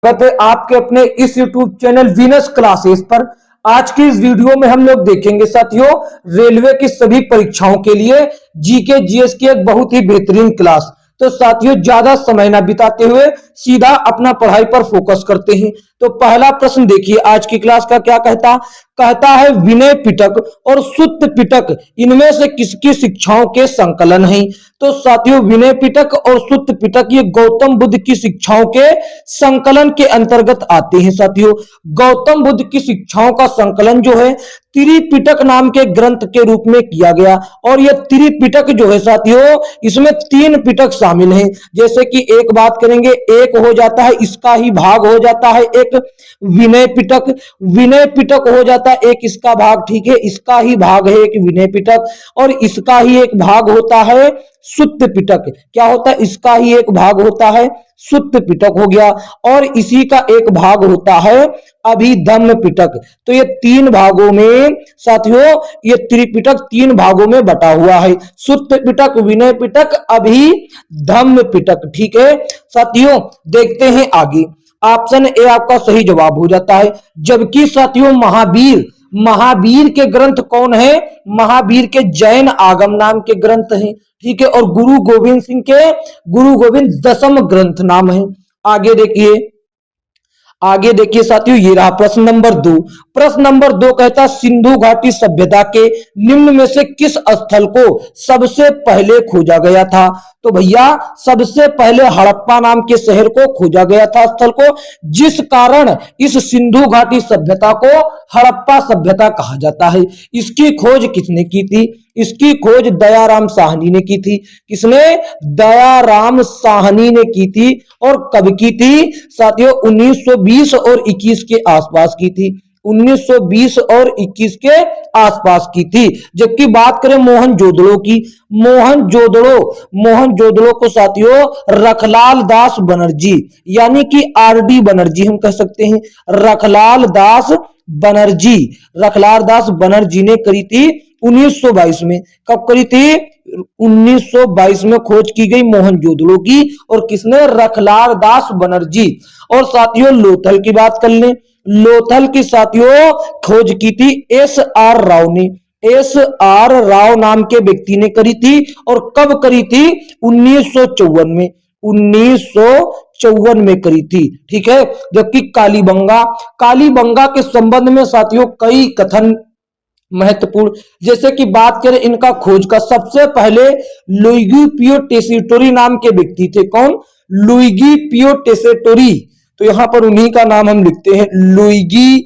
स्वागत है आपके अपने इस YouTube चैनल वीनस क्लासेस पर। आज की इस वीडियो में हम लोग देखेंगे साथियों रेलवे की सभी परीक्षाओं के लिए जीके जीएस की एक बहुत ही बेहतरीन क्लास। तो साथियों ज्यादा समय ना बिताते हुए सीधा अपना पढ़ाई पर फोकस करते हैं। तो पहला प्रश्न देखिए आज की क्लास का क्या कहता है विनय पिटक और सुत्त पिटक इनमें से किसकी शिक्षाओं के संकलन हैं। तो साथियों विनय पिटक और सुत्त पिटक ये गौतम बुद्ध की शिक्षाओं के संकलन के अंतर्गत आते हैं। साथियों गौतम बुद्ध की शिक्षाओं का संकलन जो है त्रिपिटक नाम के ग्रंथ के रूप में किया गया और यह त्रिपिटक जो है साथियों इसमें 3 पिटक शामिल हैं। जैसे कि एक बात करेंगे, एक हो जाता है इसका ही भाग हो जाता है एक विनय पिटक हो जाता है एक इसका भाग, ठीक है, इसका ही भाग है एक विनय पिटक और इसका ही एक भाग होता है सुत्त पिटक। क्या होता है, इसका ही एक भाग होता है सुत्त पिटक हो गया और इसी का एक भाग होता है अभिधम्म पिटक। तो ये 3 भागों में साथियों ये त्रिपिटक 3 भागों में बटा हुआ है, सुत्त पिटक, विनय पिटक, अभिधम्म पिटक। ठीक है साथियों देखते हैं आगे। ऑप्शन ए आपका सही जवाब हो जाता है। जबकि साथियों महावीर के ग्रंथ कौन है, महावीर के जैन आगम नाम के ग्रंथ हैं, ठीक है, और गुरु गोविंद सिंह के गुरु गोविंद दशम ग्रंथ नाम है। आगे देखिए साथियों ये रहा प्रश्न नंबर 2। प्रश्न नंबर 2 कहता सिंधु घाटी सभ्यता के निम्न में से किस स्थल को सबसे पहले खोजा गया था। तो भैया सबसे पहले हड़प्पा नाम के शहर को खोजा गया था स्थल को, जिस कारण इस सिंधु घाटी सभ्यता को हड़प्पा सभ्यता कहा जाता है। इसकी खोज किसने की थी, इसकी खोज दयाराम साहनी ने की थी। किसने, दयाराम साहनी ने की थी और कब की थी साथियों 1920 और 21 के आसपास की थी, 1920 और 21 के आसपास की थी। जबकि बात करें मोहनजोदड़ो की, मोहनजोदड़ो को साथियों रखलाल दास बनर्जी यानी कि आरडी बनर्जी हम कह सकते हैं, रखलाल दास बनर्जी ने करी थी 1922 में। कब करी थी, 1922 में खोज की गई मोहनजोदड़ो की और किसने, रखलाल दास बनर्जी। और साथियों लोथल की बात कर लें, लोथल की साथियों खोज की थी एस.आर. राव ने, एस.आर. राव नाम के व्यक्ति ने करी थी और कब करी थी 1954 में, 1954 में करी थी, ठीक है। जबकि कालीबंगा के संबंध में साथियों कई कथन महत्वपूर्ण, जैसे कि बात करें इनका खोज का सबसे पहले लुइगी पियो टेसेटोरी नाम के व्यक्ति थे। कौन, लुइगी पियो टेसेटोरी। तो यहां पर उन्हीं का नाम हम लिखते हैं लुइगी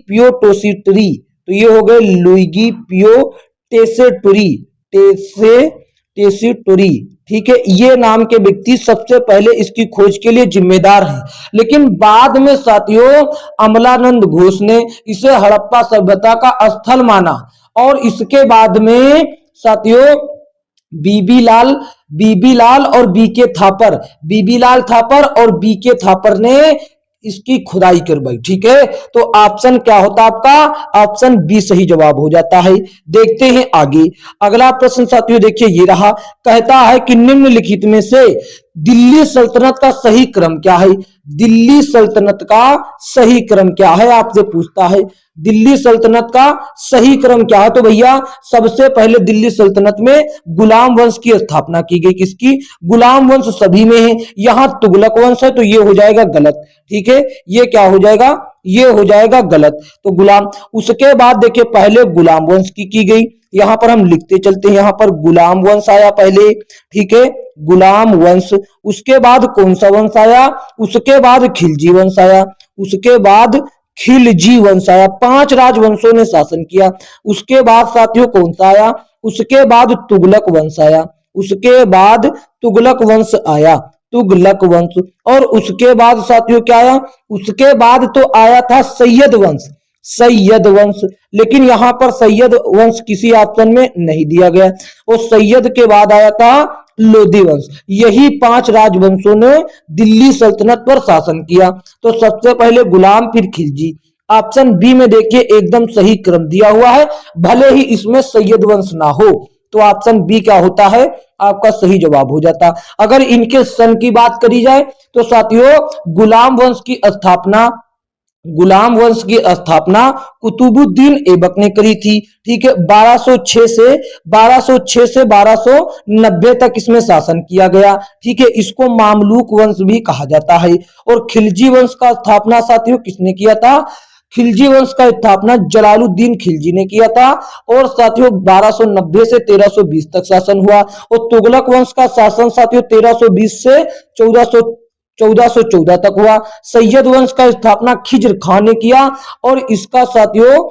पियो टेसेटोरी। तो ये हो गए लुइगी पियो टेसेटोरी, ठीक है। ये नाम के व्यक्ति सबसे पहले इसकी खोज के लिए जिम्मेदार हैं। लेकिन बाद में साथियों अमलानंद घोष ने इसे हड़प्पा सभ्यता का स्थल माना और इसके बाद में साथियों बीबी लाल और बीबीलाल थापर और बीके थापर ने इसकी खुदाई करवाई, ठीक है। तो ऑप्शन क्या होता आपका, ऑप्शन बी सही जवाब हो जाता है। देखते हैं आगे अगला प्रश्न साथियों देखिए ये रहा। कहता है कि निम्नलिखित में से दिल्ली सल्तनत का सही क्रम क्या है, दिल्ली सल्तनत का सही क्रम क्या है आपसे पूछता है, दिल्ली सल्तनत का सही क्रम क्या है। तो भैया सबसे पहले दिल्ली सल्तनत में गुलाम वंश की स्थापना की गई, किसकी, गुलाम वंश सभी में है, यहां तुगलक वंश है तो ये हो जाएगा गलत, ठीक है, ये क्या हो जाएगा, ये हो जाएगा गलत। तो गुलाम, उसके बाद देखिए पहले गुलाम वंश की गई, यहां पर हम लिखते चलते हैं, यहां पर गुलाम वंश आया पहले, ठीक है, गुलाम वंश। उसके बाद कौन सा वंश आया, उसके बाद खिलजी वंश आया, उसके बाद खिलजी वंश आया। 5 राजवंशों ने शासन किया। उसके बाद साथियों कौन सा आया, उसके बाद तुगलक वंश आया, उसके बाद तुगलक वंश आया, तुगलक वंश। और उसके बाद साथियों क्या आया, उसके बाद तो आया था सैयद वंश, लेकिन यहां पर सैयद वंश किसी ऑप्शन में नहीं दिया गया और सैयद के बाद आया था लोधी वंश। यही 5 राजवंशों ने दिल्ली सल्तनत पर शासन किया। तो सबसे पहले गुलाम फिर खिलजी। ऑप्शन बी में देखिए एकदम सही क्रम दिया हुआ है, भले ही इसमें सैयद वंश ना हो, तो ऑप्शन बी क्या होता है, आपका सही जवाब हो जाता। अगर इनके सन की बात करी जाए तो साथियों गुलाम वंश की स्थापना कुतुबुद्दीन ऐबक ने करी थी। ठीक है, 1206 से 1290 तक इसमें शासन किया गया। ठीक है, इसको मामलूक वंश भी कहा जाता है। और खिलजी वंश का स्थापना साथियों किसने किया था, खिलजी वंश का स्थापना जलालुद्दीन खिलजी ने किया था। और साथियों 1290 से 1320 तक शासन हुआ। और तुगलक वंश का शासन साथियों 1320 से 1414 तक हुआ। सैयद वंश का स्थापना खिज्र खान ने किया और इसका साथियों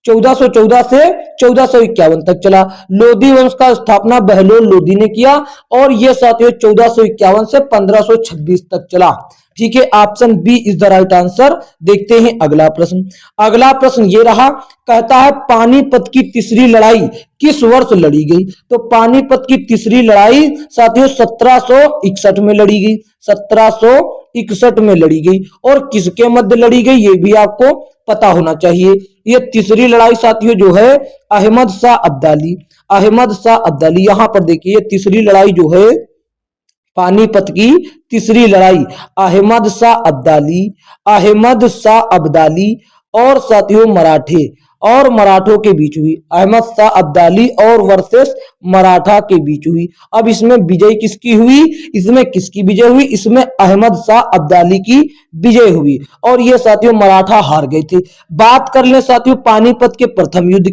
1414 से 1451 तक चला। लोधी वंश का स्थापना बहलोल लोधी ने किया और यह साथियों 1451 से 1526 तक चला। ठीक है, option B is the right answer. देखते हैं अगला प्रश्न। अगला प्रश्न ये रहा, कहता है पानीपत की तीसरी लड़ाई किस वर्ष लड़ी गई। तो पानीपत की तीसरी लड़ाई साथियों 1761 में लड़ी गई, 1761 में लड़ी गई। और किसके मध्य लड़ी गई ये भी आपको पता होना चाहिए। ये तीसरी लड़ाई साथियों जो है अहमद शाह अब्दाली, यहां पर देखिए तीसरी लड़ाई जो है पानीपत की तीसरी लड़ाई अहमद शाह अब्दाली और साथियों मराठों के बीच हुई। अहमद शाह अब्दाली और वर्सेस मराठा के बीच हुई। अब इसमें विजय किसकी हुई, इसमें किसकी विजय हुई, इसमें अहमद शाह अब्दाली की विजय हुई और ये साथियों मराठा हार गए थे। बात कर ले साथियों पानीपत के प्रथम युद्ध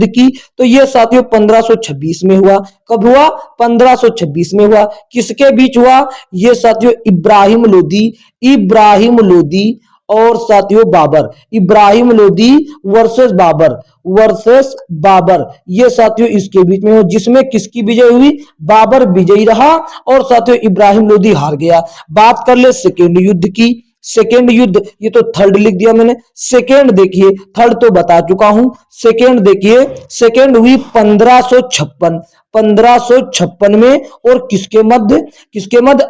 की, तो ये साथियों 1526 में हुआ। कब हुआ, 1526 में हुआ। किसके बीच हुआ, ये साथियों इब्राहिम लोदी और साथियों बाबर, इब्राहिम लोदी वर्सेस बाबर, ये साथियों इसके बीच में हो, जिसमें किसकी विजय हुई, बाबर विजयी रहा और साथियों इब्राहिम लोदी हार गया। बात कर ले सेकेंड युद्ध की, सेकेंड युद्ध, ये तो थर्ड लिख दिया मैंने, सेकेंड देखिए, थर्ड तो बता चुका हूं। सेकेंड देखिए, सेकेंड हुई 1556 में और किसके मध्य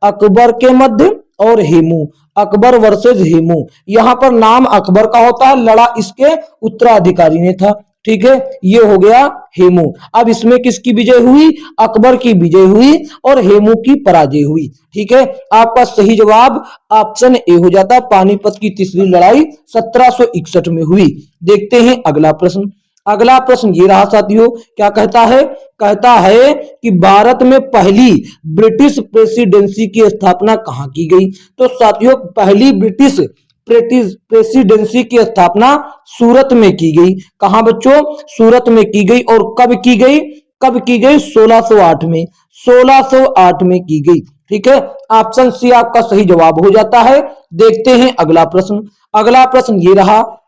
अकबर के मध्य और हेमू, अकबर वर्सेस हेमू। यहां पर नाम अकबर का होता है, लड़ा इसके उत्तराधिकारी ने था। ठीक है, ये हो गया हेमू। अब इसमें किसकी विजय हुई, अकबर की विजय हुई और हेमू की पराजय हुई। ठीक है, आपका सही जवाब ऑप्शन ए हो जाता। पानीपत की तीसरी लड़ाई 1761 में हुई। देखते हैं अगला प्रश्न। अगला प्रश्न ये रहा साथियों, क्या कहता है कि भारत में पहली ब्रिटिश प्रेसिडेंसी की स्थापना कहां की गई। तो साथियों पहली ब्रिटिश प्रेसिडेंसी की स्थापना सूरत में की गई। कहां बच्चों, सूरत में की गई। और कब की गई, 1608 में, 1608 में की गई। ठीक है, ऑप्शन सी आपका सही जवाब हो जाता है। देखते हैं अगला प्रश्न। अगला प्रश्न ये रहा,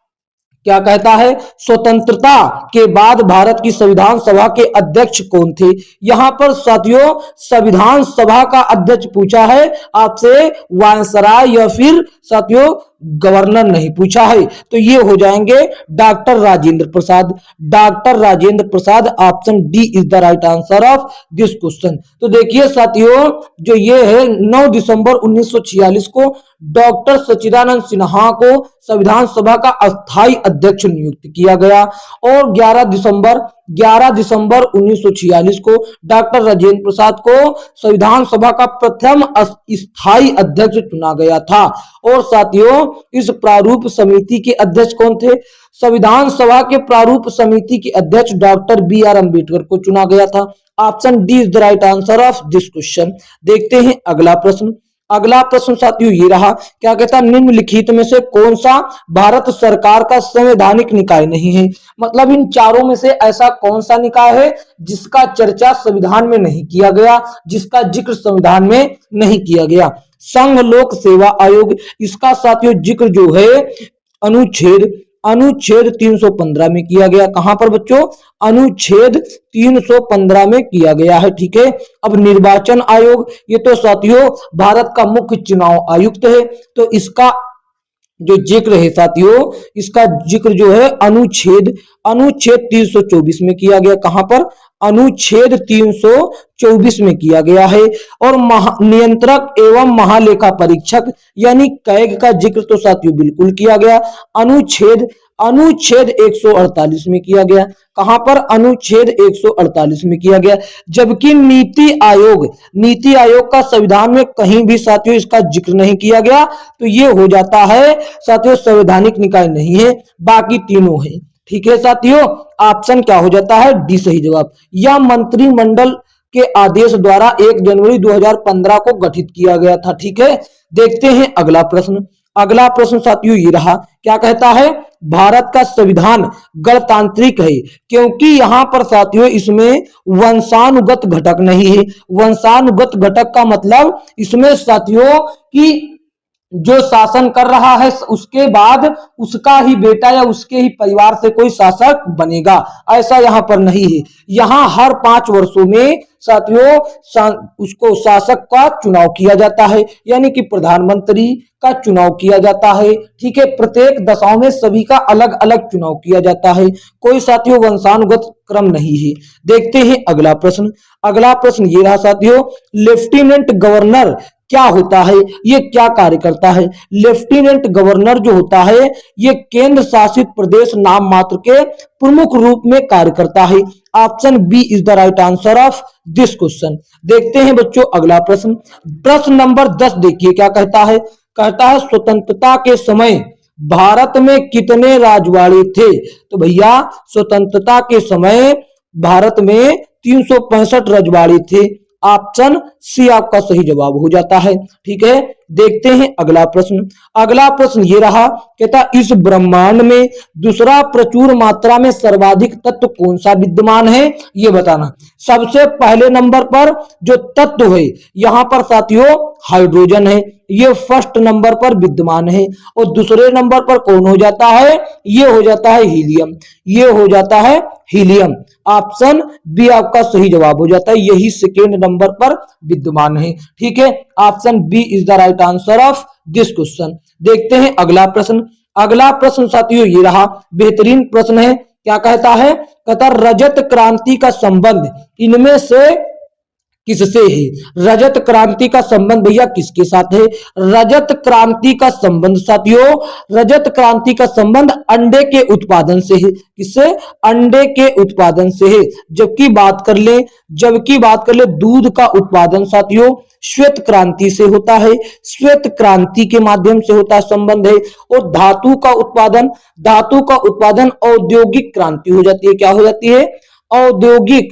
क्या कहता है, स्वतंत्रता के बाद भारत की संविधान सभा के अध्यक्ष कौन थे। यहां पर साथियों संविधान सभा का अध्यक्ष पूछा है आपसे, वायसराय या फिर साथियों गवर्नर नहीं पूछा है। तो ये हो जाएंगे doctor Rajendra Prasad. Option D is the right answer of this question. तो देखिए साथियों, जो ये है 9 दिसंबर 1946 को डॉक्टर सच्चिदानंद सिन्हा को संविधान सभा का अस्थायी अध्यक्ष नियुक्त किया गया और 11 दिसंबर 1946 को डॉक्टर राजेंद्र प्रसाद को संविधान सभा का प्रथम स्थायी अध्यक्ष चुना गया था। और साथियों इस प्रारूप समिति के अध्यक्ष कौन थे, संविधान सभा के प्रारूप समिति के अध्यक्ष डॉक्टर BR अम्बेडकर को चुना गया था। Option D is the right answer of this question. देखते हैं अगला प्रश्न। अगला प्रश्न साथियों ये रहा, क्या कहता है, निम्नलिखित में से कौन सा भारत सरकार का संवैधानिक निकाय नहीं है। मतलब इन चारों में से ऐसा कौन सा निकाय है जिसका चर्चा संविधान में नहीं किया गया, जिसका जिक्र संविधान में नहीं किया गया। संघ लोक सेवा आयोग, इसका साथियों जिक्र जो है अनुच्छेद 315 में किया गया। कहां पर बच्चों, अनुच्छेद 315 में किया गया है। ठीक है, अब निर्वाचन आयोग, ये तो साथियों भारत का मुख्य चुनाव आयुक्त है। तो इसका जो जिक्र है साथियों, इसका जिक्र जो है अनुच्छेद 324 में किया गया। कहां पर, अनुच्छेद 324 में किया गया है। और नियंत्रक एवं महालेखा परीक्षक यानी कैग का जिक्र तो साथियों बिल्कुल किया गया, अनुच्छेद अनुच्छेद 148 में किया गया। कहां पर? अनुच्छेद 148 में किया गया। जबकि नीति आयोग का संविधान में कहीं भी साथियों इसका जिक्र नहीं किया गया, तो ये हो जाता है साथियों संवैधानिक निकाय नहीं है, बाकी तीनों है। ठीक है साथियों, ऑप्शन क्या हो जाता है? डी सही जवाब। या मंत्रिमंडल के आदेश द्वारा 1 जनवरी 2015 को गठित किया गया था। ठीक है, देखते हैं अगला प्रश्न। अगला प्रश्न साथियों ये रहा, क्या कहता है? भारत का संविधान गणतांत्रिक है क्योंकि यहां पर साथियों इसमें वंशानुगत घटक नहीं है। वंशानुगत घटक का मतलब इसमें साथियों कि जो शासन कर रहा है उसके बाद उसका ही बेटा या उसके ही परिवार से कोई शासक बनेगा, ऐसा यहां पर नहीं है। यहां हर 5 वर्षों में साथियों उसको शासक का चुनाव किया जाता है, यानी कि प्रधानमंत्री का चुनाव किया जाता है। ठीक है, प्रत्येक दशाओं में सभी का अलग अलग चुनाव किया जाता है, कोई साथियों वंशानुगत क्रम नहीं है। देखते हैं अगला प्रश्न। अगला प्रश्न ये रहा साथियों, लेफ्टिनेंट गवर्नर क्या होता है? ये क्या कार्य करता है? लेफ्टिनेंट गवर्नर जो होता है ये केंद्र शासित प्रदेश नाम मात्र के प्रमुख रूप में कार्य करता है। Option B is the right answer of this question. देखते हैं बच्चों अगला प्रश्न। प्रश्न नंबर 10 देखिए क्या कहता है? कहता है स्वतंत्रता के समय भारत में कितने राजवाड़े थे? तो भैया स्वतंत्रता के समय भारत में 365 रजवाड़े थे। ऑप्शन सी आपका सही जवाब हो जाता है। ठीक है, देखते हैं अगला प्रश्न। अगला प्रश्न ये रहा, कहता इस ब्रह्मांड में दूसरा प्रचुर मात्रा में सर्वाधिक तत्व कौन सा विद्यमान है? ये बताना। सबसे पहले नंबर पर जो तत्व है यहां पर साथियों हाइड्रोजन है, ये फर्स्ट नंबर पर विद्यमान है। और दूसरे नंबर पर कौन हो जाता है? ये हो जाता है हीलियम, ये हो जाता है हीलियम। ऑप्शन बी आपका सही जवाब हो जाता है, यही सेकेंड नंबर पर विद्यमान है। ठीक है, option B is the right answer of this question. देखते हैं अगला प्रश्न। अगला प्रश्न साथियों ये रहा, बेहतरीन प्रश्न है। क्या कहता है? कहता रजत क्रांति का संबंध इनमें से किससे है? रजत क्रांति का संबंध भैया किसके साथ है? रजत क्रांति का संबंध साथियों, रजत क्रांति का संबंध अंडे के उत्पादन से है। किससे? अंडे के उत्पादन से है। जबकि बात कर ले दूध का उत्पादन साथियों श्वेत क्रांति से होता है, श्वेत क्रांति के माध्यम से होता संबंध है। और धातु का उत्पादन औद्योगिक क्रांति हो जाती है। क्या हो जाती है? औद्योगिक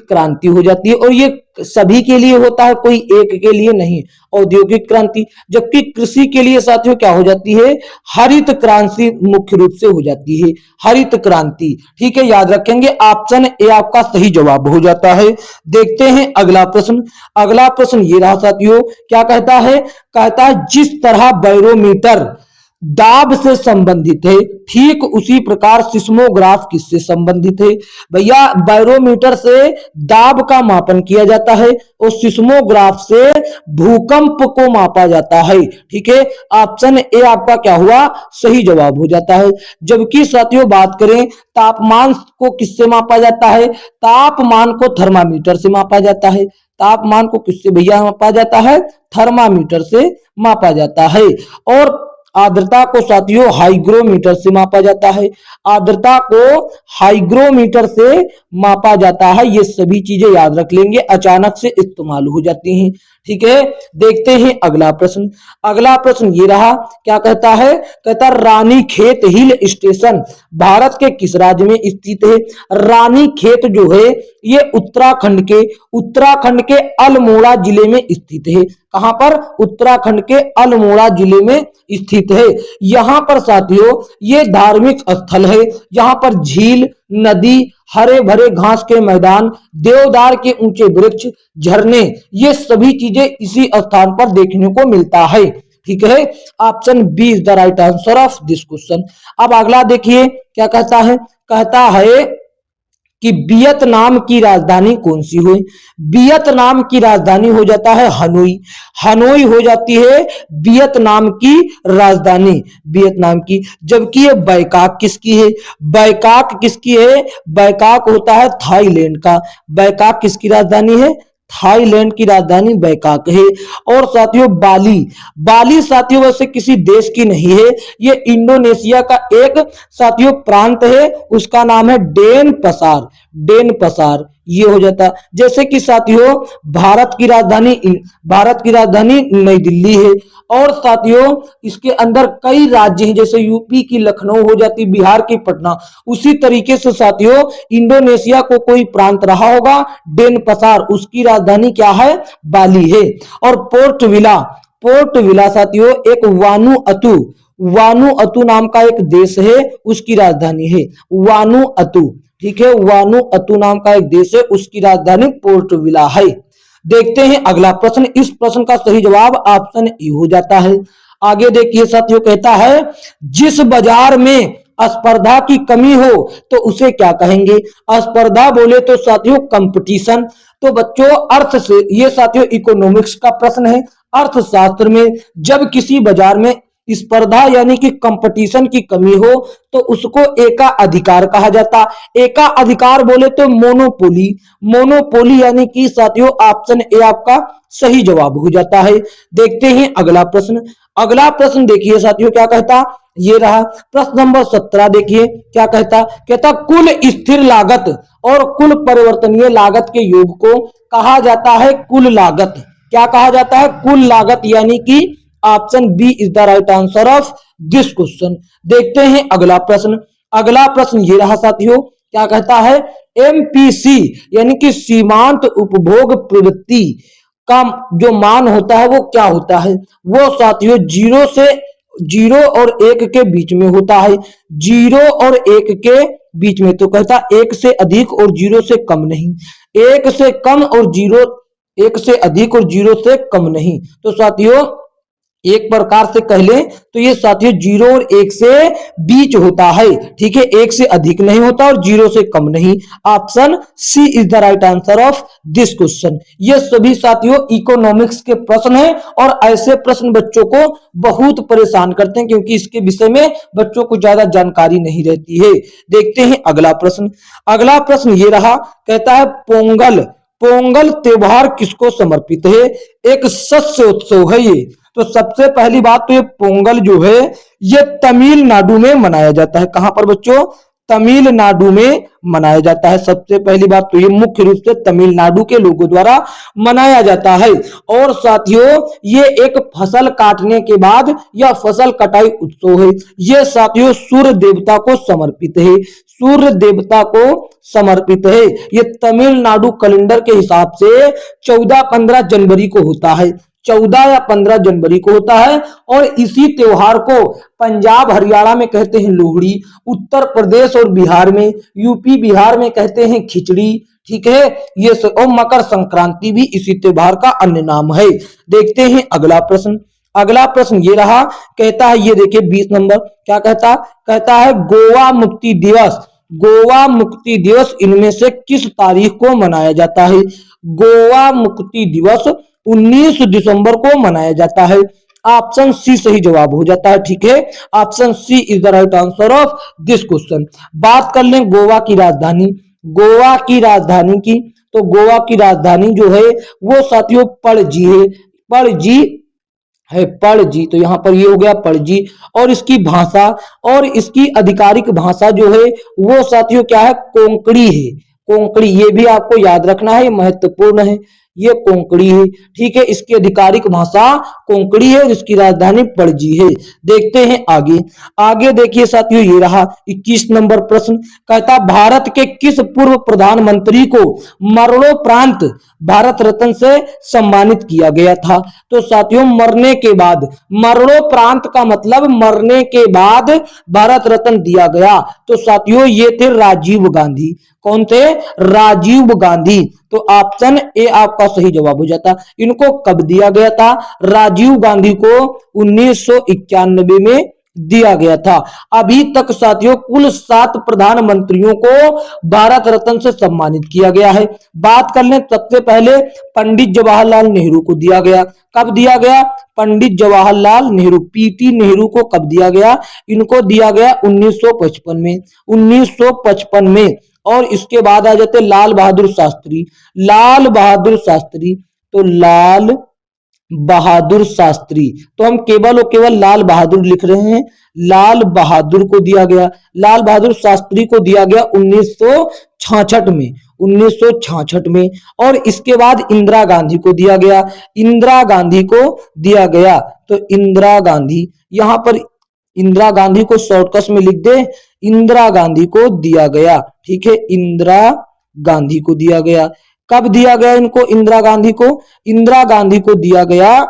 क्रांति हो जाती है। और ये सभी के लिए होता है, कोई एक के लिए नहीं, औद्योगिक क्रांति। जबकि कृषि के लिए साथियों क्या हो जाती है? हरित क्रांति मुख्य रूप से हो जाती है, हरित क्रांति। ठीक है, याद रखेंगे, ऑप्शन ए आपका सही जवाब हो जाता है। देखते हैं अगला प्रश्न। अगला प्रश्न ये रहा साथियों, क्या कहता है? कहता है जिस तरह बैरोमीटर दाब से संबंधित है ठीक उसी प्रकार सिस्मोग्राफ किससे संबंधित है? भैया बैरोमीटर से दाब का मापन किया जाता है और सिस्मोग्राफ से भूकंप को मापा जाता है। ठीक है, ऑप्शन ए आपका क्या हुआ? सही जवाब हो जाता है। जबकि साथियों बात करें तापमान को किससे मापा जाता है? तापमान को थर्मामीटर से मापा जाता है। तापमान को किससे भैया मापा जाता है? थर्मामीटर से मापा जाता है। और आर्द्रता को साथियों हाइग्रोमीटर से मापा जाता है। आर्द्रता को हाइग्रोमीटर से मापा जाता है। ये सभी चीजें याद रख लेंगे, अचानक से इस्तेमाल हो जाती हैं। ठीक है, देखते हैं अगला प्रश्न। अगला प्रश्न ये रहा, क्या कहता है? कहता रानीखेत हिल स्टेशन भारत के किस राज्य में स्थित है? रानीखेत जो है ये उत्तराखंड के अल्मोड़ा जिले में स्थित है। कहां पर? उत्तराखंड के अल्मोड़ा जिले में स्थित है। यहां पर साथियों ये धार्मिक स्थल है। यहां पर झील, नदी, हरे भरे घास के मैदान, देवदार के ऊंचे वृक्ष, झरने, ये सभी चीजें इसी स्थान पर देखने को मिलता है। ठीक है, option B is the right answer of this question. अब अगला देखिए क्या कहता है? कहता है कि वियतनाम की राजधानी कौन सी हुई। वियतनाम की राजधानी हो जाता है हनोई। हनोई हो जाती है वियतनाम की राजधानी, वियतनाम की। जबकि ये बैकाक किसकी है? बैकाक किसकी है? बैकाक होता है थाईलैंड का। बैकाक किसकी राजधानी है? थाईलैंड की राजधानी बैकाक है। और साथियों बाली, बाली साथियों वैसे किसी देश की नहीं है, ये इंडोनेशिया का एक साथियों प्रांत है, उसका नाम है डेन पसार। डेन पसार ये हो जाता। जैसे कि साथियों भारत की राजधानी नई दिल्ली है। और साथियों इसके अंदर कई राज्य हैं, जैसे यूपी की लखनऊ हो जाती, बिहार की पटना। उसी तरीके से साथियों इंडोनेशिया को कोई प्रांत रहा होगा डेन पसार, उसकी राजधानी क्या है? बाली है। और पोर्ट विला, पोर्ट विला साथियों एक वानुअतु, वानुअतु नाम का एक देश है, उसकी राजधानी है वानुअतु। ठीक है, वानुअतु नाम का एक देश है, उसकी राजधानी पोर्ट विला है। देखते हैं अगला प्रश्न। इस प्रश्न का सही जवाब ऑप्शन ए हो जाता है। आगे देखिए साथियों, कहता है जिस बाजार में स्पर्धा की कमी हो तो उसे क्या कहेंगे? स्पर्धा बोले तो साथियों कंपटीशन। तो बच्चों अर्थ से, ये साथियों इकोनॉमिक्स का प्रश्न है। अर्थशास्त्र में जब किसी बाजार में स्पर्धा यानी कि कंपटीशन की कमी हो तो उसको एका अधिकार कहा जाता। एका अधिकार बोले तो मोनोपोली। मोनोपोली यानी कि साथियों ऑप्शन ए आपका सही जवाब हो जाता है। देखते हैं अगला प्रश्न। अगला प्रश्न देखिए साथियों क्या कहता, ये रहा प्रश्न नंबर 17। देखिए क्या कहता, कहता कुल स्थिर लागत और कुल परिवर्तनीय लागत के योग को कहा जाता है कुल लागत। क्या कहा जाता है? कुल लागत, यानी कि option B is the right answer of this question. देखते हैं अगला प्रश्न। अगला प्रश्न ये रहा साथियों, क्या कहता है एमपीसी यानी कि सीमांत उपभोग प्रवृत्ति का जो मान होता है वो क्या होता है? वो साथियों जीरो और एक के बीच में होता है। जीरो और एक के बीच में। तो कहता एक से अधिक और जीरो से कम नहीं, एक से कम और जीरो, एक से अधिक और जीरो से कम नहीं। तो साथियों एक प्रकार से कह लें तो ये साथियों जीरो और एक से बीच होता है। ठीक है, एक से अधिक नहीं होता और जीरो से कम नहीं। Option C is the right answer of this question. ये सभी साथियों इकोनॉमिक्स के प्रश्न हैं और ऐसे प्रश्न बच्चों को बहुत परेशान करते हैं क्योंकि इसके विषय में बच्चों को ज्यादा जानकारी नहीं रहती है। देखते हैं अगला प्रश्न। अगला प्रश्न ये रहा, कहता है पोंगल, पोंगल त्योहार किसको समर्पित है? एक शस्य उत्सव है ये। तो सबसे पहली बात तो ये पोंगल जो है ये तमिलनाडु में मनाया जाता है। कहां पर बच्चों? तमिलनाडु में मनाया जाता है। सबसे पहली बात तो ये मुख्य रूप से तमिलनाडु के लोगों द्वारा मनाया जाता है। और साथियों ये एक फसल काटने के बाद या फसल कटाई उत्सव है। ये साथियों सूर्य देवता को समर्पित है, सूर्य देवता को समर्पित है। ये तमिलनाडु कैलेंडर के हिसाब से 14-15 जनवरी को होता है। 14 या 15 जनवरी को होता है। और इसी त्योहार को पंजाब हरियाणा में कहते हैं लोहड़ी, उत्तर प्रदेश और बिहार में, यूपी बिहार में कहते हैं खिचड़ी। ठीक है, ये और मकर संक्रांति भी इसी त्योहार का अन्य नाम है। देखते हैं अगला प्रश्न। अगला प्रश्न ये रहा, कहता है ये देखिए 20 नंबर, क्या कहता, कहता है गोवा मुक्ति दिवस, गोवा मुक्ति दिवस इनमें से किस तारीख को मनाया जाता है? गोवा मुक्ति दिवस 19 दिसंबर को मनाया जाता है। ऑप्शन सी सही जवाब हो जाता है। ठीक है, option C is the right answer of this question. बात कर लें गोवा की राजधानी, गोवा की राजधानी की, तो गोवा की राजधानी जो है वो साथियों पणजी है। पणजी है, पणजी। तो यहां पर ये हो गया पणजी। और इसकी भाषा और इसकी आधिकारिक भाषा जो है वो साथियों क्या है? कोंकणी है। कोंकणी, ये भी आपको याद रखना है, महत्वपूर्ण है। ये कोंकणी है। ठीक है, इसकी आधिकारिक भाषा कोंकणी है और इसकी राजधानी पणजी है। देखते हैं आगे। आगे देखिए साथियों ये रहा 21 नंबर प्रश्न, कहता भारत के किस पूर्व प्रधानमंत्री को मरणोपरांत भारत रत्न से सम्मानित किया गया था? तो साथियों मरने के बाद, मरणोपरांत का मतलब मरने के बाद भारत रत्न दिया गया। तो साथियों ये थे राजीव गांधी। कौन थे? राजीव गांधी। तो ऑप्शन ए आपका सही जवाब हो जाता। इनको कब दिया गया था? राजीव गांधी को 1991 में दिया गया था। अभी तक साथियों कुल 7 प्रधानमंत्रियों को भारत रत्न से सम्मानित किया गया है। बात कर लें, सबसे पहले पंडित जवाहरलाल नेहरू को दिया गया। कब दिया गया? पंडित जवाहरलाल नेहरू, पीटी नेहरू को कब दिया गया? इनको दिया गया 1955 में, 1955 में। और इसके बाद आ जाते लाल बहादुर शास्त्री। लाल बहादुर शास्त्री, तो लाल बहादुर शास्त्री, तो हम केवल और केवल लाल बहादुर लिख रहे हैं। लाल बहादुर को दिया गया, लाल बहादुर शास्त्री को दिया गया 1966 में, 1966 में। और इसके बाद इंदिरा गांधी को दिया गया, इंदिरा गांधी को दिया गया। तो इंदिरा गांधी, यहां पर इंदिरा गांधी को शॉर्टकट में लिख दे, इंदिरा गांधी को दिया गया। ठीक है, इंदिरा गांधी को दिया गया। कब दिया गया इनको? इंदिरा गांधी को, इंदिरा गांधी को दिया गया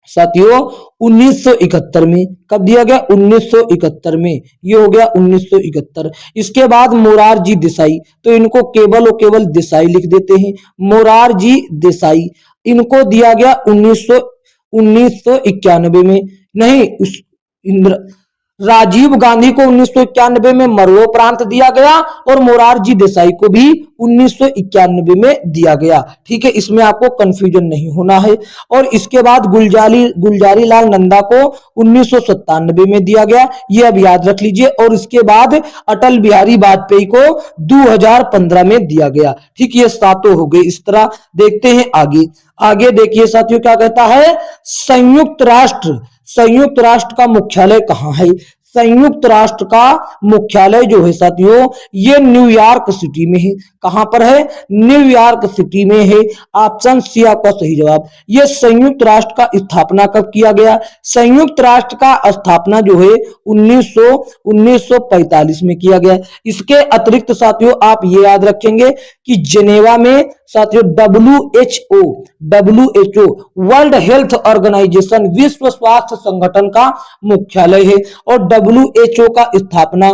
साथियों 1971 में। कब दिया गया? 1971 में। ये हो गया 1971। इसके बाद मोरारजी देसाई, तो इनको केवल और केवल देसाई लिख देते हैं, मोरारजी देसाई। इनको दिया गया 1991 में। नहीं, राजीव गांधी को 1991 में मरणोपरांत दिया गया और मोरारजी देसाई को भी 1991 में दिया गया। ठीक है, इसमें आपको कंफ्यूजन नहीं होना है। और इसके बाद गुलजारी लाल नंदा को 1997 में दिया गया, ये अब याद रख लीजिए। और इसके बाद अटल बिहारी वाजपेयी को 2015 में दिया गया। ठीक, ये सातों हो गए। इस तरह देखते हैं आगे। आगे देखिए साथियों, क्या कहता है? संयुक्त राष्ट्र का मुख्यालय कहाँ है? संयुक्त राष्ट्र का मुख्यालय जो है साथियों, ये न्यूयॉर्क सिटी में है। कहां पर है? न्यूयॉर्क सिटी में है। ऑप्शन सी आपका सही जवाब। ये संयुक्त राष्ट्र का स्थापना कब किया गया? संयुक्त राष्ट्र का स्थापना जो है 1945 में किया गया। इसके अतिरिक्त साथियों आप ये याद रखेंगे कि जेनेवा में साथियों WHO वर्ल्ड हेल्थ ऑर्गेनाइजेशन, विश्व स्वास्थ्य संगठन का मुख्यालय है। और WHO का स्थापना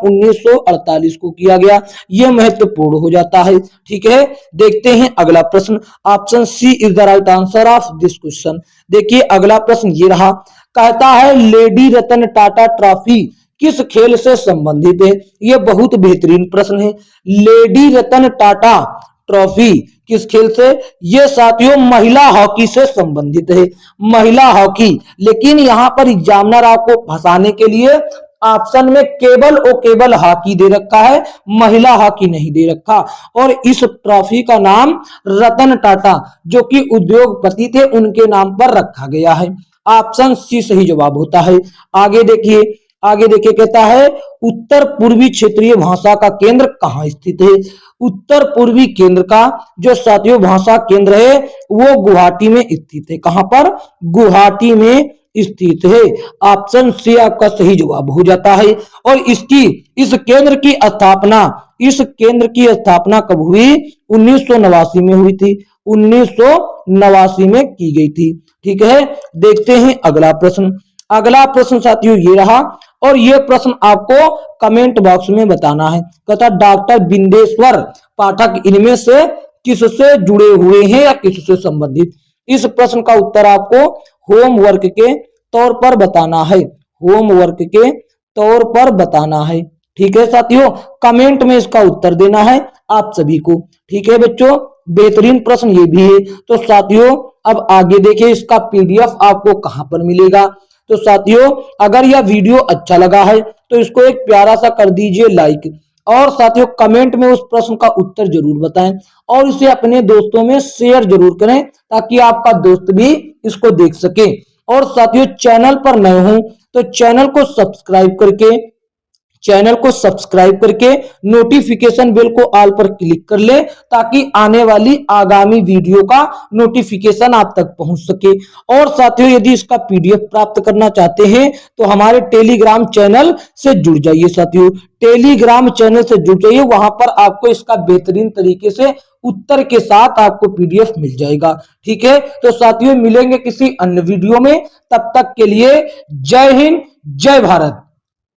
1948 को किया गया। यह महत्वपूर्ण हो जाता है। ठीक है, देखते हैं अगला प्रश्न। Option C is the right answer of this question. देखिए अगला प्रश्न ये रहा, कहता है लेडी रतन टाटा ट्रॉफी किस खेल से संबंधित है? यह बहुत बेहतरीन प्रश्न है। लेडी रतन टाटा ट्रॉफी किस खेल से? ये साथियों महिला हॉकी से संबंधित है, महिला हॉकी। लेकिन यहां पर एग्जामिनर आपको फंसाने के लिए ऑप्शन में केवल और केवल हॉकी दे रखा है, महिला हॉकी नहीं दे रखा। और इस ट्रॉफी का नाम रतन टाटा जो कि उद्योगपति थे उनके नाम पर रखा गया है। ऑप्शन सी सही जवाब होता है। आगे देखिए कहता है उत्तर पूर्वी क्षेत्रीय भाषा का केंद्र कहाँ स्थित है? उत्तर पूर्वी केंद्र का जो साथियों भाषा केंद्र है वो गुवाहाटी में स्थित है। कहां पर? गुवाहाटी में स्थित है। ऑप्शन सी आपका सही जवाब हो जाता है। और इस केंद्र की स्थापना कब हुई? 1989 में हुई थी, 1989 में की गई थी। ठीक है, देखते हैं अगला प्रश्न। अगला प्रश्न साथियों ये रहा, और ये प्रश्न आपको कमेंट बॉक्स में बताना है। कहता डॉक्टर बिंदेश्वर पाठक इनमें से किससे जुड़े हुए हैं या किससे संबंधित? इस प्रश्न का उत्तर आपको होमवर्क के तौर पर बताना है, होमवर्क के तौर पर बताना है। ठीक है साथियों, कमेंट में इसका उत्तर देना है आप सभी को। ठीक है बच्चों, बेहतरीन प्रश्न ये भी है। तो साथियों अब आगे देखिए, इसका PDF आपको कहां पर मिलेगा? तो साथियों अगर यह वीडियो अच्छा लगा है तो इसको एक प्यारा सा कर दीजिए लाइक, और साथियों कमेंट में उस प्रश्न का उत्तर जरूर बताएं और इसे अपने दोस्तों में शेयर जरूर करें ताकि आपका दोस्त भी इसको देख सके। और साथियों चैनल पर नए हो तो चैनल को सब्सक्राइब करके नोटिफिकेशन बेल को ऑल पर क्लिक कर ले ताकि आने वाली आगामी वीडियो का नोटिफिकेशन आप तक पहुंच सके। और साथियों यदि इसका PDF प्राप्त करना चाहते हैं तो हमारे टेलीग्राम चैनल से जुड़ जाइए। साथियों टेलीग्राम चैनल से जुड़ जाइए, वहां पर आपको इसका बेहतरीन तरीके से उत्तर के साथ आपको PDF मिल जाएगा। ठीक है, तो साथियों मिलेंगे किसी अन्य वीडियो में, तब तक के लिए जय हिंद, जय भारत।